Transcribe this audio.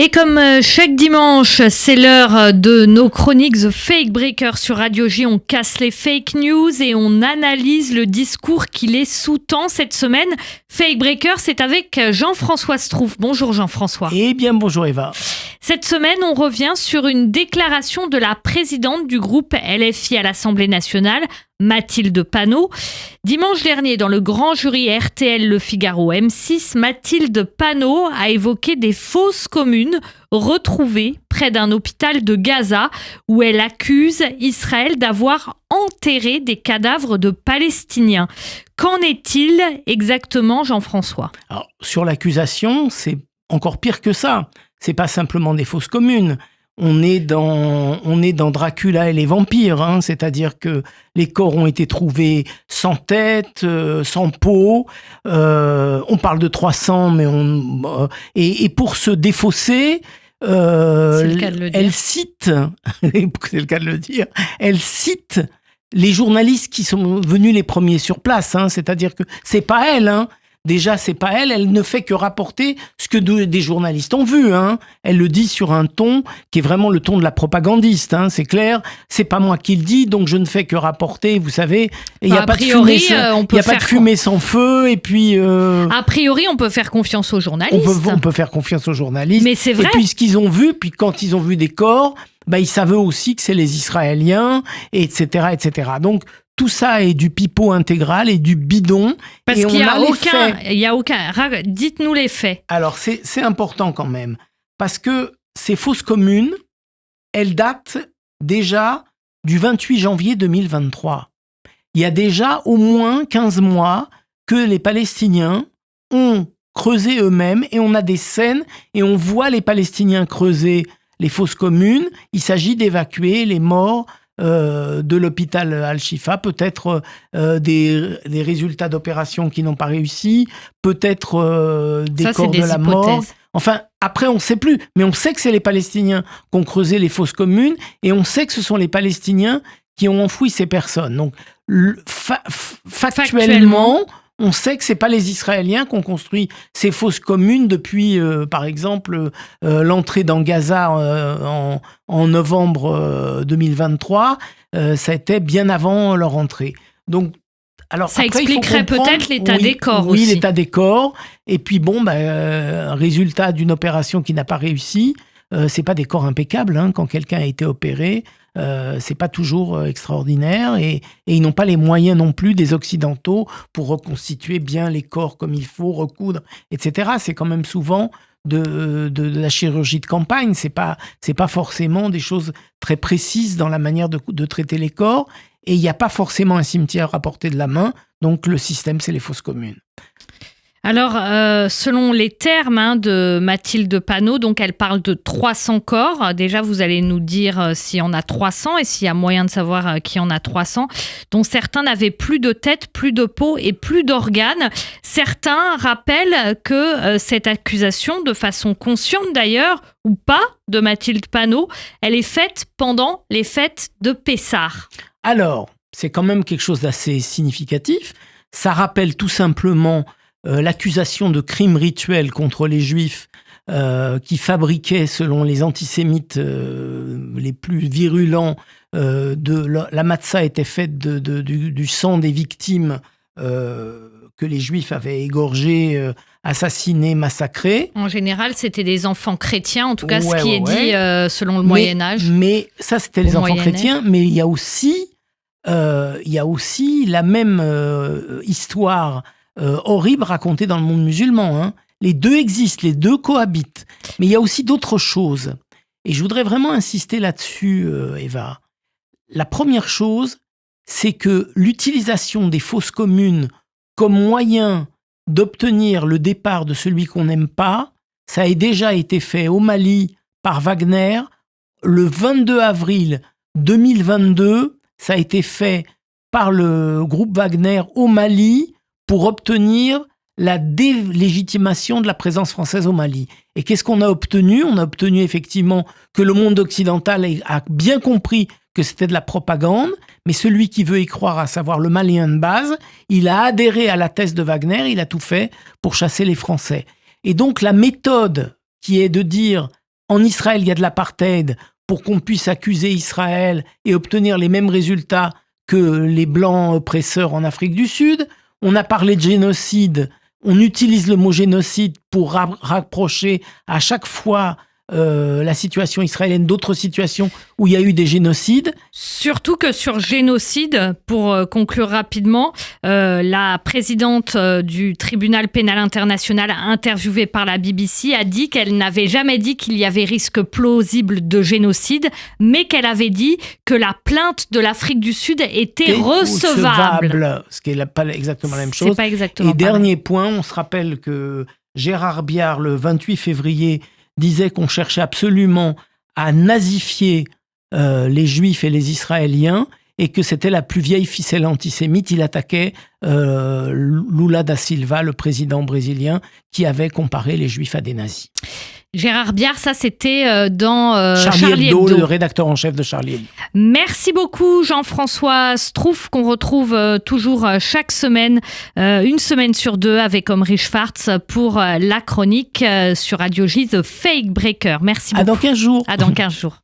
Et comme chaque dimanche, c'est l'heure de nos chroniques The Fake Breaker sur Radio J. On casse les fake news et on analyse le discours qui les sous-tend. Cette semaine, Fake Breaker, c'est avec Jean-François Strouf. Bonjour Jean-François. Eh bien, bonjour Eva. Cette semaine, on revient sur une déclaration de la présidente du groupe LFI à l'Assemblée nationale, Mathilde Panot. Dimanche dernier, dans le grand jury RTL Le Figaro M6, Mathilde Panot a évoqué des fausses communes retrouvées près d'un hôpital de Gaza où elle accuse Israël d'avoir enterré des cadavres de Palestiniens. Qu'en est-il exactement, Jean-François ? Alors, sur l'accusation, c'est encore pire que ça. C'est pas simplement des fausses communes. On est dans Dracula et les vampires, hein. C'est-à-dire que les corps ont été trouvés sans tête, sans peau. On parle de 300, mais et pour se défausser, elle cite, c'est le cas de le dire, elle cite les journalistes qui sont venus les premiers sur place, hein. C'est-à-dire que c'est pas elle, hein. Déjà, c'est pas elle, elle ne fait que rapporter ce que des journalistes ont vu, hein. Elle le dit sur un ton qui est vraiment le ton de la propagandiste, hein. C'est clair, c'est pas moi qui le dis, donc je ne fais que rapporter, vous savez. Il n'y a pas de fumée sans feu, et puis... A priori, on peut faire confiance aux journalistes. On peut faire confiance aux journalistes. Mais c'est vrai. Et puis ce qu'ils ont vu, puis quand ils ont vu des corps, ils savent aussi que c'est les Israéliens, etc., etc. Donc, tout ça est du pipeau intégral et du bidon. Parce qu'il n'y a aucun... Dites-nous les faits. Alors, c'est important quand même. Parce que ces fausses communes, elles datent déjà du 28 janvier 2023. Il y a déjà au moins 15 mois que les Palestiniens ont creusé eux-mêmes et on a des scènes et on voit les Palestiniens creuser les fausses communes. Il s'agit d'évacuer les morts de l'hôpital Al-Shifa, peut-être des résultats d'opérations qui n'ont pas réussi, peut-être des corps de la mort. Enfin, après, on ne sait plus, mais on sait que c'est les Palestiniens qui ont creusé les fausses communes et on sait que ce sont les Palestiniens qui ont enfoui ces personnes. Donc, factuellement, on sait que ce n'est pas les Israéliens qui ont construit ces fausses communes depuis, par exemple, l'entrée dans Gaza en novembre 2023. Ça a été bien avant leur entrée. Donc, alors, ça après, expliquerait peut-être l'état des corps aussi. Oui, l'état des corps. Et puis, résultat d'une opération qui n'a pas réussi, ce n'est pas des corps impeccables, hein, quand quelqu'un a été opéré. C'est pas toujours extraordinaire et ils n'ont pas les moyens non plus des Occidentaux pour reconstituer bien les corps comme il faut, recoudre, etc. C'est quand même souvent de la chirurgie de campagne. C'est pas forcément des choses très précises dans la manière de traiter les corps et il n'y a pas forcément un cimetière à portée de la main. Donc le système, c'est les fosses communes. Alors, selon les termes de Mathilde Panot, donc elle parle de 300 corps. Déjà, vous allez nous dire s'il y en a 300 et s'il y a moyen de savoir qu'il y en a 300, dont certains n'avaient plus de tête, plus de peau et plus d'organes. Certains rappellent que cette accusation, de façon consciente d'ailleurs, ou pas, de Mathilde Panot, elle est faite pendant les fêtes de Pessah. Alors, c'est quand même quelque chose d'assez significatif. Ça rappelle tout simplement l'accusation de crimes rituels contre les Juifs qui fabriquaient, selon les antisémites les plus virulents, la matzah était faite du sang des victimes que les Juifs avaient égorgés, assassinés, massacrés. En général, c'était des enfants chrétiens, en tout cas ce qui est dit selon le Moyen-Âge. Mais ça, c'était les enfants chrétiens, mais il y a aussi la même histoire horrible racontée dans le monde musulman, hein. Les deux existent, les deux cohabitent. Mais il y a aussi d'autres choses. Et je voudrais vraiment insister là-dessus, Eva. La première chose, c'est que l'utilisation des fausses communes comme moyen d'obtenir le départ de celui qu'on n'aime pas, ça a déjà été fait au Mali par Wagner. Le 22 avril 2022, ça a été fait par le groupe Wagner au Mali pour obtenir la délégitimation de la présence française au Mali. Et qu'est-ce qu'on a obtenu ? On a obtenu effectivement que le monde occidental a bien compris que c'était de la propagande, mais celui qui veut y croire, à savoir le Malien de base, il a adhéré à la thèse de Wagner, il a tout fait pour chasser les Français. Et donc la méthode qui est de dire en Israël, il y a de l'apartheid pour qu'on puisse accuser Israël et obtenir les mêmes résultats que les Blancs oppresseurs en Afrique du Sud. On a parlé de génocide. On utilise le mot génocide pour rapprocher à chaque fois la situation israélienne d'autres situations où il y a eu des génocides. Surtout que sur génocide, pour conclure rapidement, la présidente du tribunal pénal international interviewée par la BBC a dit qu'elle n'avait jamais dit qu'il y avait risque plausible de génocide, mais qu'elle avait dit que la plainte de l'Afrique du Sud était recevable. Ce qui n'est pas exactement la même chose. C'est pas exactement Et dernier point, on se rappelle que Gérard Biard, le 28 février, disait qu'on cherchait absolument à nazifier les Juifs et les Israéliens et que c'était la plus vieille ficelle antisémite. Il attaquait Lula da Silva, le président brésilien, qui avait comparé les Juifs à des nazis. Gérard Biard, ça c'était dans Charlie Hebdo, le rédacteur en chef de Charlie Hebdo. Merci beaucoup Jean-François Strouf, qu'on retrouve toujours chaque semaine, une semaine sur deux avec Omri Schwartz pour la chronique sur Radio J, The Fake Breaker. Merci beaucoup. À dans 15 jours. À dans 15 jours.